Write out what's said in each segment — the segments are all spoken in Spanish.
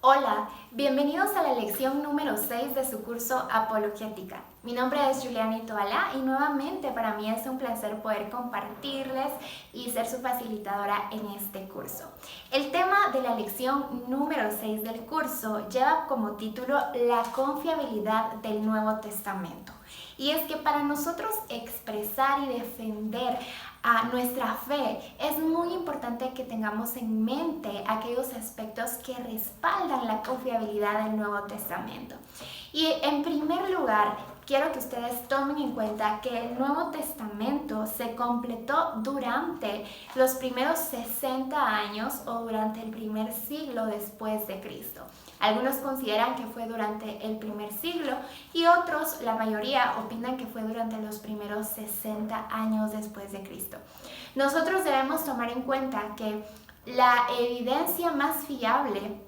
Hola, bienvenidos a la lección número 6 de su curso Apologética. Mi nombre es Juliani Toala y nuevamente para mí es un placer poder compartirles y ser su facilitadora en este curso. El tema de la lección número 6 del curso lleva como título La confiabilidad del Nuevo Testamento. Y es que para nosotros expresar y defender a nuestra fe es muy importante que tengamos en mente aquellos aspectos que respaldan la confiabilidad del Nuevo Testamento. Y en primer lugar, quiero que ustedes tomen en cuenta que el Nuevo Testamento se completó durante los primeros 60 años o durante el primer siglo después de Cristo. Algunos consideran que fue durante el primer siglo y otros, la mayoría, opinan que fue durante los primeros 60 años después de Cristo. Nosotros debemos tomar en cuenta que la evidencia más fiable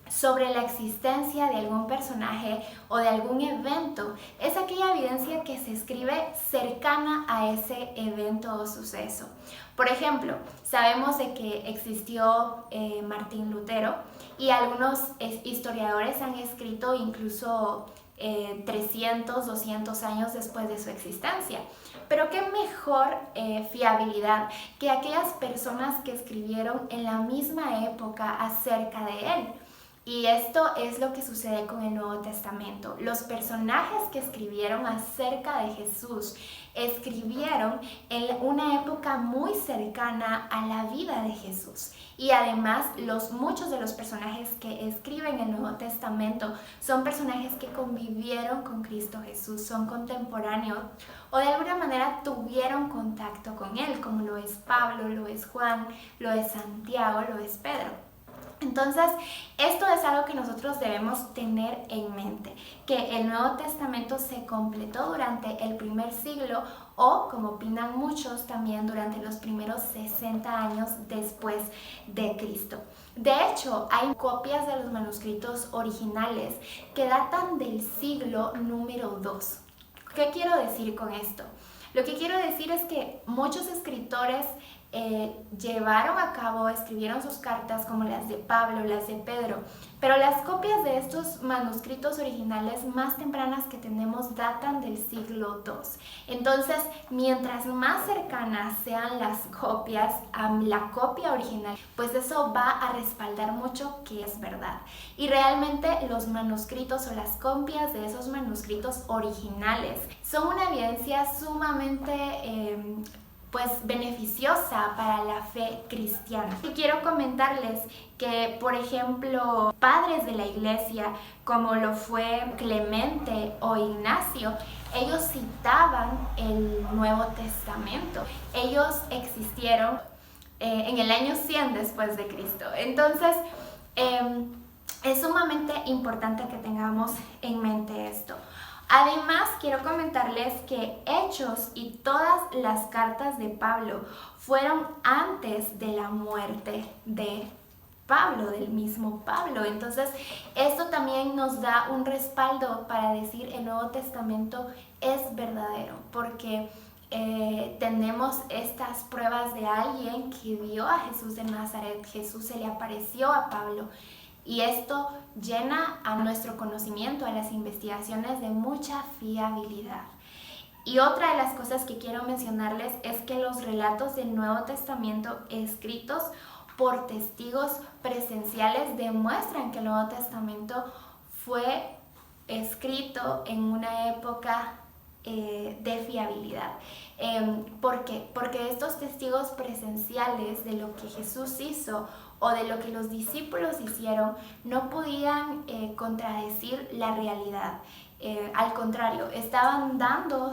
sobre la existencia de algún personaje o de algún evento es aquella evidencia que se escribe cercana a ese evento o suceso. Por ejemplo, sabemos de que existió Martín Lutero y algunos historiadores han escrito incluso 300, 200 años después de su existencia. Pero qué mejor fiabilidad que aquellas personas que escribieron en la misma época acerca de él. Y esto es lo que sucede con el Nuevo Testamento. Los personajes que escribieron acerca de Jesús escribieron en una época muy cercana a la vida de Jesús. Y además, muchos de los personajes que escriben el Nuevo Testamento son personajes que convivieron con Cristo Jesús, son contemporáneos o de alguna manera tuvieron contacto con Él, como lo es Pablo, lo es Juan, lo es Santiago, lo es Pedro. Entonces, esto es algo que nosotros debemos tener en mente, que el Nuevo Testamento se completó durante el primer siglo o, como opinan muchos, también durante los primeros 60 años después de Cristo. De hecho, hay copias de los manuscritos originales que datan del siglo número 2. ¿Qué quiero decir con esto? Lo que quiero decir es que muchos escritores escribieron sus cartas como las de Pablo, las de Pedro, pero las copias de estos manuscritos originales más tempranas que tenemos datan del siglo II. Entonces, mientras más cercanas sean las copias a la copia original, pues eso va a respaldar mucho que es verdad. Y realmente los manuscritos o las copias de esos manuscritos originales son una evidencia sumamente beneficiosa para la fe cristiana. Y quiero comentarles que, por ejemplo, padres de la iglesia, como lo fue Clemente o Ignacio, ellos citaban el Nuevo Testamento. Ellos existieron en el año 100 después de Cristo. Entonces, es sumamente importante que tengamos en mente esto. Además, quiero comentarles que Hechos y todas las cartas de Pablo fueron antes de la muerte de Pablo, del mismo Pablo. Entonces, esto también nos da un respaldo para decir el Nuevo Testamento es verdadero, porque tenemos estas pruebas de alguien que vio a Jesús de Nazaret. Jesús se le apareció a Pablo. Y esto llena a nuestro conocimiento, a las investigaciones, de mucha fiabilidad. Y otra de las cosas que quiero mencionarles es que los relatos del Nuevo Testamento escritos por testigos presenciales demuestran que el Nuevo Testamento fue escrito en una época de fiabilidad. ¿Por qué? Porque estos testigos presenciales de lo que Jesús hizo o de lo que los discípulos hicieron no podían contradecir la realidad. Al contrario, estaban dando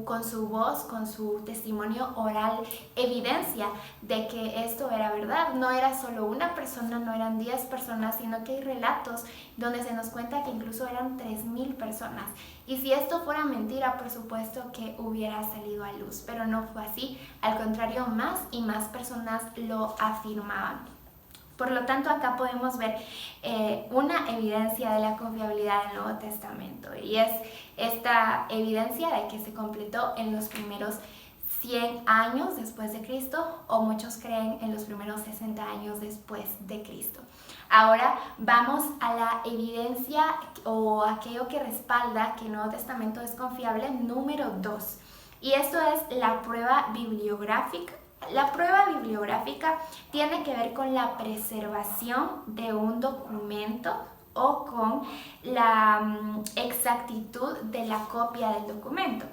con su voz, con su testimonio oral, evidencia de que esto era verdad. No era solo una persona, no eran 10 personas, sino que hay relatos donde se nos cuenta que incluso eran 3,000 personas. Y si esto fuera mentira, por supuesto que hubiera salido a luz, pero no fue así. Al contrario, más y más personas lo afirmaban. Por lo tanto, acá podemos ver una evidencia de la confiabilidad del Nuevo Testamento, y es esta evidencia de que se completó en los primeros 100 años después de Cristo, o muchos creen en los primeros 60 años después de Cristo. Ahora vamos a la evidencia o aquello que respalda que el Nuevo Testamento es confiable, número 2. Y esto es la prueba bibliográfica. La prueba bibliográfica tiene que ver con la preservación de un documento o con la exactitud de la copia del documento.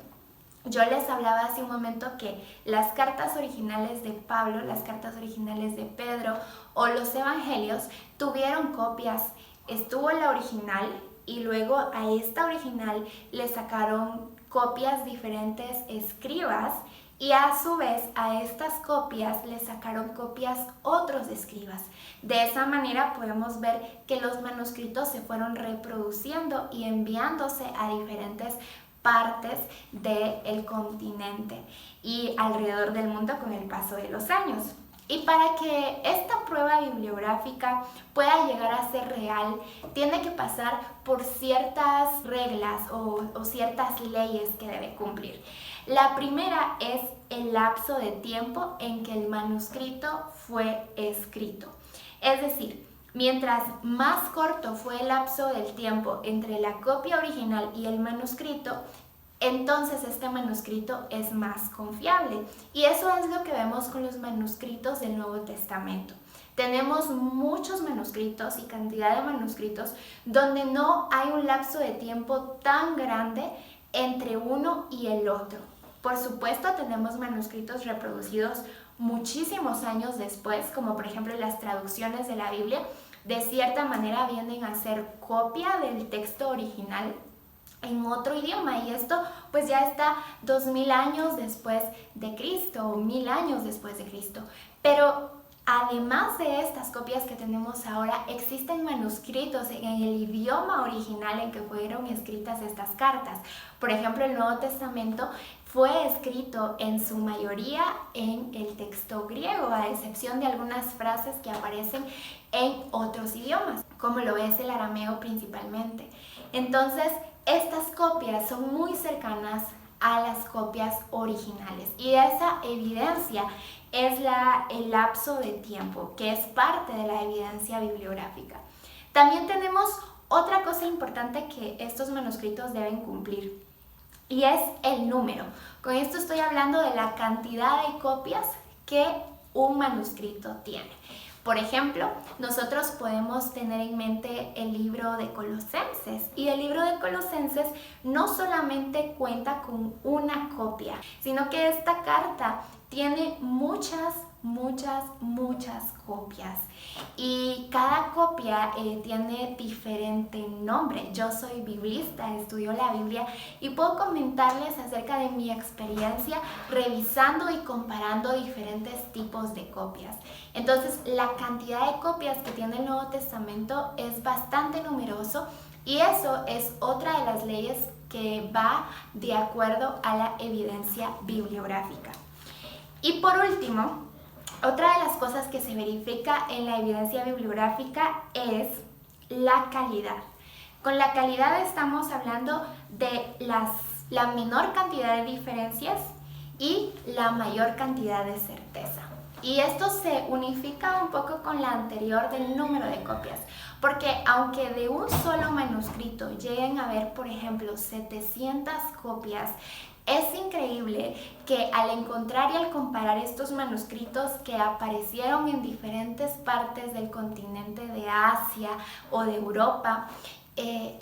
Yo les hablaba hace un momento que las cartas originales de Pablo, las cartas originales de Pedro o los evangelios tuvieron copias. Estuvo la original y luego a esta original le sacaron copias diferentes escribas y a su vez a estas copias le sacaron copias otros escribas. De esa manera podemos ver que los manuscritos se fueron reproduciendo y enviándose a diferentes partes del continente y alrededor del mundo con el paso de los años. Y para que esta prueba bibliográfica pueda llegar a ser real, tiene que pasar por ciertas reglas o ciertas leyes que debe cumplir. La primera es el lapso de tiempo en que el manuscrito fue escrito. Es decir, mientras más corto fue el lapso del tiempo entre la copia original y el manuscrito, entonces este manuscrito es más confiable. Y eso es lo que vemos con los manuscritos del Nuevo Testamento. Tenemos muchos manuscritos y cantidad de manuscritos donde no hay un lapso de tiempo tan grande entre uno y el otro. Por supuesto, tenemos manuscritos reproducidos muchísimos años después, como por ejemplo las traducciones de la Biblia, de cierta manera vienen a ser copia del texto original en otro idioma, y esto pues ya está 2000 años después de Cristo o 1000 años después de Cristo. Pero además de estas copias que tenemos ahora, existen manuscritos en el idioma original en que fueron escritas estas cartas. Por ejemplo, el Nuevo Testamento fue escrito en su mayoría en el texto griego, a excepción de algunas frases que aparecen en otros idiomas, como lo es el arameo principalmente. Entonces, estas copias son muy cercanas a las copias originales y esa evidencia es el lapso de tiempo, que es parte de la evidencia bibliográfica. También tenemos otra cosa importante que estos manuscritos deben cumplir, y es el número. Con esto estoy hablando de la cantidad de copias que un manuscrito tiene. Por ejemplo, nosotros podemos tener en mente el libro de Colosenses, y el libro de Colosenses no solamente cuenta con una copia, sino que esta carta tiene muchas copias, y cada copia tiene diferente nombre. Yo soy biblista, estudio la Biblia y puedo comentarles acerca de mi experiencia revisando y comparando diferentes tipos de copias. Entonces, la cantidad de copias que tiene el Nuevo Testamento es bastante numeroso, y eso es otra de las leyes que va de acuerdo a la evidencia bibliográfica. Y por último, otra de las cosas que se verifica en la evidencia bibliográfica es la calidad. Con la calidad estamos hablando de la menor cantidad de diferencias y la mayor cantidad de certeza. Y esto se unifica un poco con la anterior del número de copias, porque aunque de un solo manuscrito lleguen a haber, por ejemplo, 700 copias, es increíble que al encontrar y al comparar estos manuscritos que aparecieron en diferentes partes del continente de Asia o de Europa,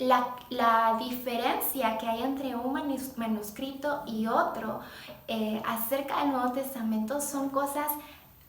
la diferencia que hay entre un manuscrito y otro acerca del Nuevo Testamento son cosas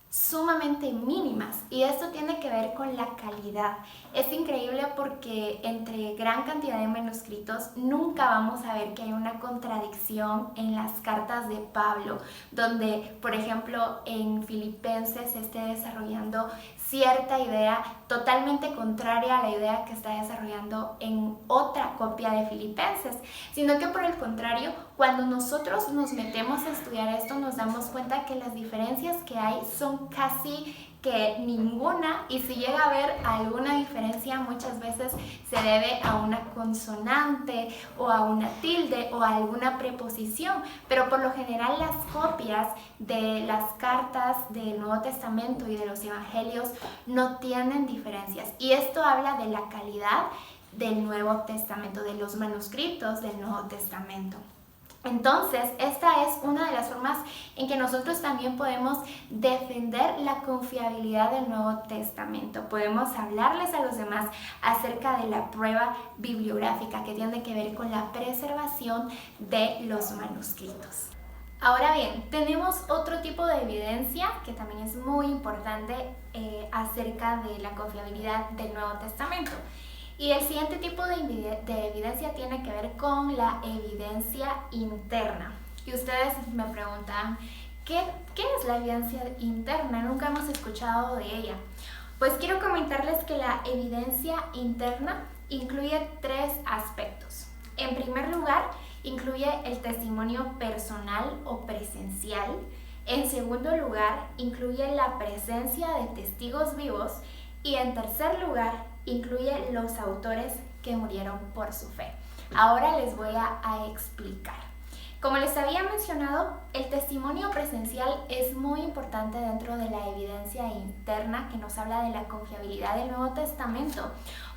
sumamente mínimas, y esto tiene que ver con la calidad. Es increíble porque entre gran cantidad de manuscritos nunca vamos a ver que hay una contradicción en las cartas de Pablo, donde por ejemplo en Filipenses se esté desarrollando cierta idea totalmente contraria a la idea que está desarrollando en otra copia de Filipenses, sino que por el contrario, cuando nosotros nos metemos a estudiar esto, nos damos cuenta que las diferencias que hay son son casi que ninguna, y si llega a haber alguna diferencia muchas veces se debe a una consonante o a una tilde o a alguna preposición, pero por lo general las copias de las cartas del Nuevo Testamento y de los Evangelios no tienen diferencias, y esto habla de la calidad del Nuevo Testamento, de los manuscritos del Nuevo Testamento. Entonces, esta es una de las formas en que nosotros también podemos defender la confiabilidad del Nuevo Testamento. Podemos hablarles a los demás acerca de la prueba bibliográfica que tiene que ver con la preservación de los manuscritos. Ahora bien, tenemos otro tipo de evidencia que también es muy importante acerca de la confiabilidad del Nuevo Testamento. Y el siguiente tipo de evidencia tiene que ver con la evidencia interna. Y ustedes me preguntan, ¿qué es la evidencia interna? Nunca hemos escuchado de ella. Pues quiero comentarles que la evidencia interna incluye 3 aspectos. En primer lugar, incluye el testimonio personal o presencial. En segundo lugar, incluye la presencia de testigos vivos. Y en tercer lugar, incluye los autores que murieron por su fe. Ahora les voy a explicar. Como les había mencionado, el testimonio presencial es muy importante dentro de la evidencia interna que nos habla de la confiabilidad del Nuevo Testamento,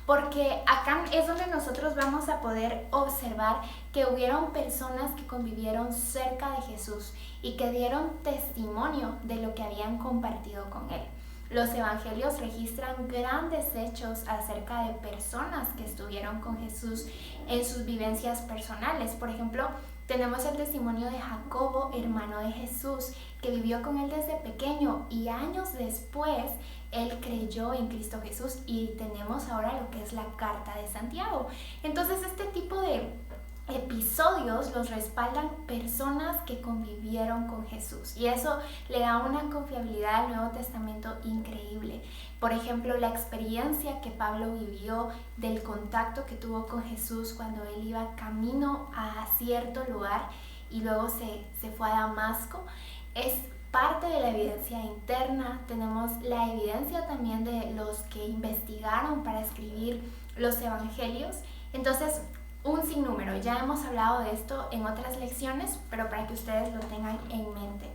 porque acá es donde nosotros vamos a poder observar que hubieron personas que convivieron cerca de Jesús y que dieron testimonio de lo que habían compartido con él. Los evangelios registran grandes hechos acerca de personas que estuvieron con Jesús en sus vivencias personales. Por ejemplo, tenemos el testimonio de Jacobo, hermano de Jesús, que vivió con él desde pequeño y años después él creyó en Cristo Jesús, y tenemos ahora lo que es la carta de Santiago. Entonces, este tipo de episodios los respaldan personas que convivieron con Jesús, y eso le da una confiabilidad al Nuevo Testamento increíble. Por ejemplo, la experiencia que Pablo vivió del contacto que tuvo con Jesús cuando él iba camino a cierto lugar y luego se fue a Damasco, es parte de la evidencia interna. Tenemos la evidencia también de los que investigaron para escribir los evangelios. Entonces, un sinnúmero. Ya hemos hablado de esto en otras lecciones, pero para que ustedes lo tengan en mente.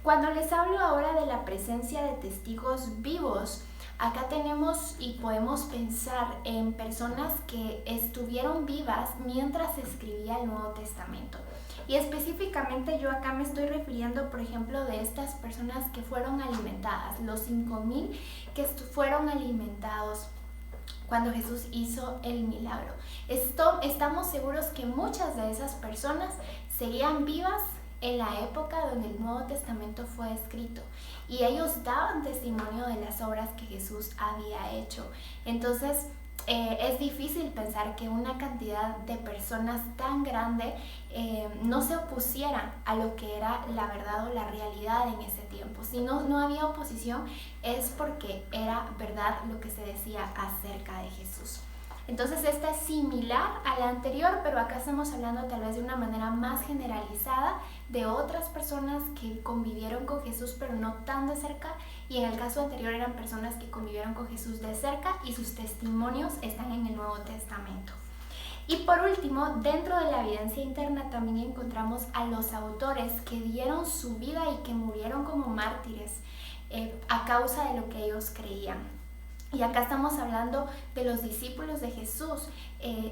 Cuando les hablo ahora de la presencia de testigos vivos, acá tenemos y podemos pensar en personas que estuvieron vivas mientras se escribía el Nuevo Testamento. Y específicamente yo acá me estoy refiriendo, por ejemplo, de estas personas que fueron alimentadas, los 5,000 que fueron alimentados cuando Jesús hizo el milagro. Estamos seguros que muchas de esas personas seguían vivas en la época donde el Nuevo Testamento fue escrito, y ellos daban testimonio de las obras que Jesús había hecho. Entonces, es difícil pensar que una cantidad de personas tan grande no se opusieran a lo que era la verdad o la realidad en ese tiempo. Si no había oposición, es porque era verdad lo que se decía acerca de Jesús. Entonces, esta es similar a la anterior, pero acá estamos hablando tal vez de una manera más generalizada de otras personas que convivieron con Jesús, pero no tan de cerca, y en el caso anterior eran personas que convivieron con Jesús de cerca y sus testimonios están en el Nuevo Testamento. Y por último, dentro de la evidencia interna también encontramos a los autores que dieron su vida y que murieron como mártires a causa de lo que ellos creían. Y acá estamos hablando de los discípulos de Jesús.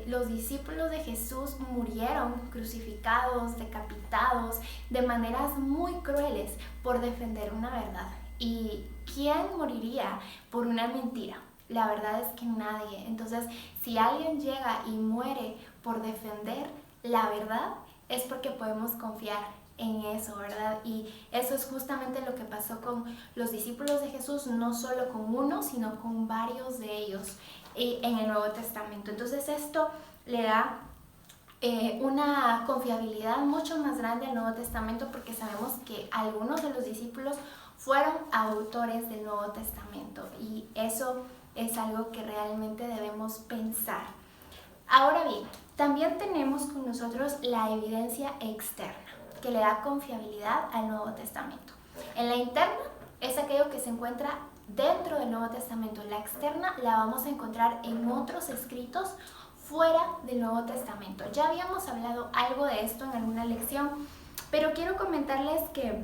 Los discípulos de Jesús murieron crucificados, decapitados, de maneras muy crueles por defender una verdad. ¿Y quién moriría por una mentira? La verdad es que nadie. Entonces, si alguien llega y muere por defender la verdad, es porque podemos confiar en eso, ¿verdad? Y eso es justamente lo que pasó con los discípulos de Jesús, no solo con uno, sino con varios de ellos en el Nuevo Testamento. Entonces, esto le da una confiabilidad mucho más grande al Nuevo Testamento, porque sabemos que algunos de los discípulos fueron autores del Nuevo Testamento, y eso es algo que realmente debemos pensar. Ahora bien, también tenemos con nosotros la evidencia externa, que le da confiabilidad al Nuevo Testamento. En la interna es aquello que se encuentra dentro del Nuevo Testamento. La externa la vamos a encontrar en otros escritos fuera del Nuevo Testamento. Ya habíamos hablado algo de esto en alguna lección, pero quiero comentarles que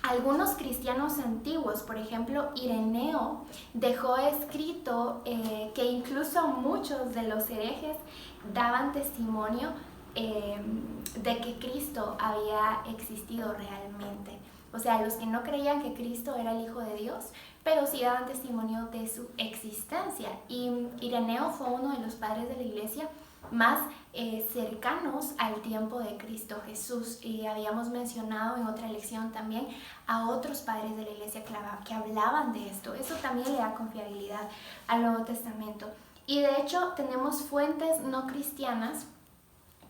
algunos cristianos antiguos, por ejemplo Ireneo, dejó escrito que incluso muchos de los herejes daban testimonio de que Cristo había existido realmente. O sea, los que no creían que Cristo era el Hijo de Dios, pero sí daban testimonio de su existencia. Y Ireneo fue uno de los padres de la iglesia más cercanos al tiempo de Cristo Jesús. Y habíamos mencionado en otra lección también a otros padres de la iglesia que hablaban de esto. Eso también le da confiabilidad al Nuevo Testamento. Y de hecho tenemos fuentes no cristianas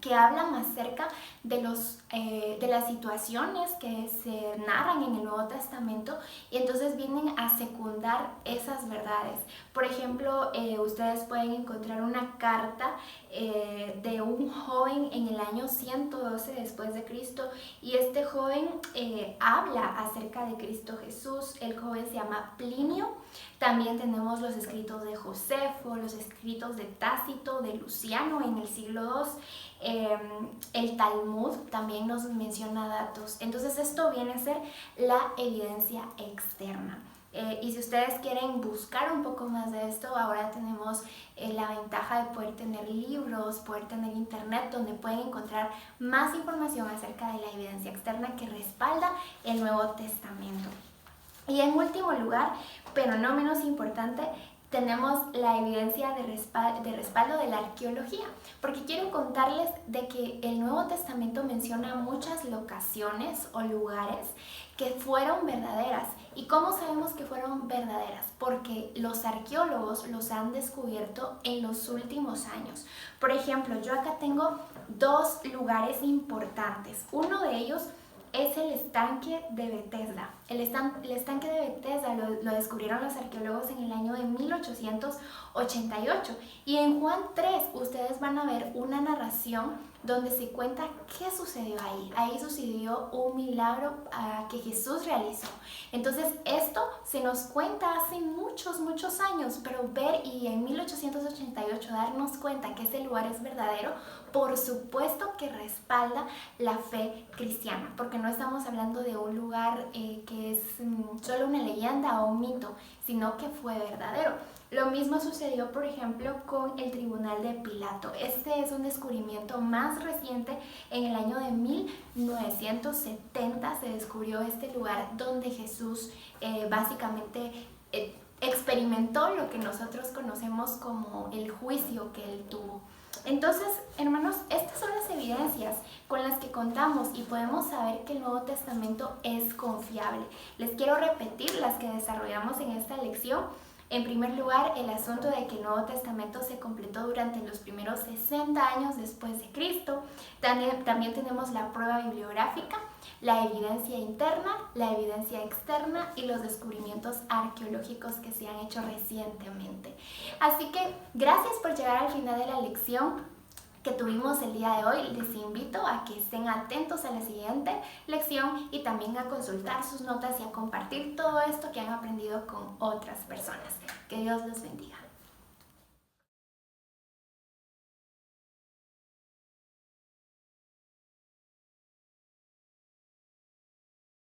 que hablan acerca de las situaciones que se narran en el Nuevo Testamento y entonces vienen a secundar esas verdades. Por ejemplo, ustedes pueden encontrar una carta de un joven en el año 112 después de Cristo y este joven habla acerca de Cristo Jesús. El joven se llama Plinio. También tenemos los escritos de Josefo, los escritos de Tácito, de Luciano en el siglo II. El Talmud también nos menciona datos. Entonces esto viene a ser la evidencia externa. Y si ustedes quieren buscar un poco más de esto, ahora tenemos la ventaja de poder tener libros, poder tener internet donde pueden encontrar más información acerca de la evidencia externa que respalda el Nuevo Testamento. Y en último lugar, pero no menos importante, tenemos la evidencia de respaldo de la arqueología, porque quiero contarles de que el Nuevo Testamento menciona muchas locaciones o lugares que fueron verdaderas. ¿Y cómo sabemos que fueron verdaderas? Porque los arqueólogos los han descubierto en los últimos años. Por ejemplo, yo acá tengo dos lugares importantes. Uno de ellos es el estanque de Bethesda. El estanque de Bethesda lo descubrieron los arqueólogos en el año de 1888. Y en Juan 3 ustedes van a ver una narración donde se cuenta qué sucedió ahí. Ahí sucedió un milagro que Jesús realizó. Entonces esto se nos cuenta hace muchos años, pero ver y en 1888 darnos cuenta que ese lugar es verdadero, por supuesto que respalda la fe cristiana, porque no estamos hablando de un lugar que es solo una leyenda o un mito, sino que fue verdadero. Lo mismo sucedió, por ejemplo, con el tribunal de Pilato. Este es un descubrimiento más reciente. En el año de 1970 se descubrió este lugar donde Jesús básicamente experimentó lo que nosotros conocemos como el juicio que él tuvo. Entonces, hermanos, estas son las evidencias con las que contamos y podemos saber que el Nuevo Testamento es confiable. Les quiero repetir las que desarrollamos en esta lección. En primer lugar, el asunto de que el Nuevo Testamento se completó durante los primeros 60 años después de Cristo. También tenemos la prueba bibliográfica, la evidencia interna, la evidencia externa y los descubrimientos arqueológicos que se han hecho recientemente. Así que gracias por llegar al final de la lección que tuvimos el día de hoy. Les invito a que estén atentos a la siguiente lección y también a consultar sus notas y a compartir todo esto que han aprendido con otras personas. Que Dios los bendiga.